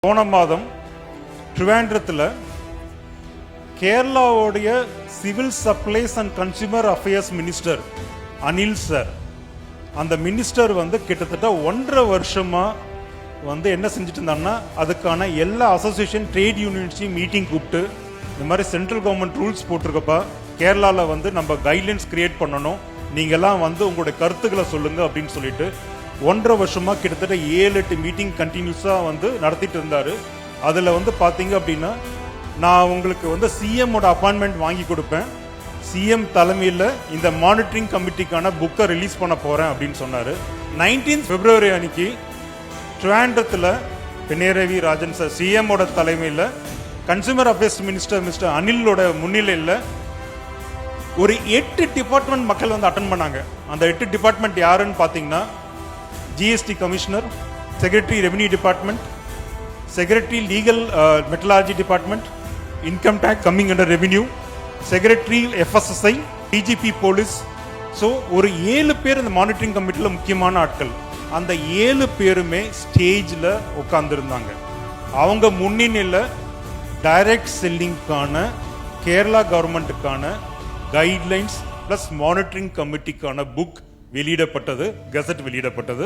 போன மாதம் ட்ரிவாண்ட்ரத்தில் கேரளாவுடைய civil supplies and consumer affairs minister Anil sir, அந்த மினிஸ்டர் கிட்டத்தட்ட 1.5 வருஷமா என்ன செஞ்சுட்டு இருந்தாங்கன்னா, அதுக்கான எல்லா அசோசியேஷன் ட்ரேட் யூனியன்ஸையும் மீட்டிங் கூப்பிட்டு இந்த மாதிரி சென்ட்ரல் கவர்மெண்ட் ரூல்ஸ் போட்டிருக்கப்பா, கேரளாவில் நம்ம கைட்லைன்ஸ் கிரியேட் பண்ணணும், நீங்கள்லாம் உங்களுடைய கருத்துக்களை சொல்லுங்க அப்படின்னு சொல்லிட்டு 1.5 வருஷமா கிட்டத்தட்ட 7-8 மீட்டிங் கண்டினியூஸாக நடத்திட்டு இருந்தாரு. அதில் பார்த்தீங்க அப்படின்னா, நான் உங்களுக்கு சிஎம்மோட அப்பாயின்மெண்ட் வாங்கி கொடுப்பேன், சிஎம் தலைமையில் இந்த மானிட்டரிங் கமிட்டிக்கான புக்கை ரிலீஸ் பண்ண போகிறேன் அப்படின்னு சொன்னார். 19 பிப்ரவரி அன்னைக்கு ட்ரிவாண்ட்ரத்தில் பினரயி ராஜன் சார் சிஎம்மோட தலைமையில் கன்சூமர் அஃபேர்ஸ் மினிஸ்டர் மிஸ்டர் அனிலோட முன்னிலையில் ஒரு 8 டிபார்ட்மெண்ட் மக்கள் அட்டன் பண்ணாங்க. அந்த 8 டிபார்ட்மெண்ட் யாருன்னு பார்த்தீங்கன்னா, GST commissioner, secretary revenue department, secretary legal metrology department, income tax coming under revenue, secretary FSSAI, DGP police. So ஒரு 7 பேர் இந்த மானிட்டரிங் கமிட்டியில் முக்கியமான ஆட்கள். அந்த 7 பேருமே ஸ்டேஜில் உட்காந்துருந்தாங்க. அவங்க முன்னிலையில் டைரக்ட் செல்லிங்கான கேரளா கவர்மெண்ட்டுக்கான கைட்லைன்ஸ் பிளஸ் மானிட்டரிங் கமிட்டிக்கான புக் வெளியிடப்பட்டது, கெசட் வெளியிடப்பட்டது.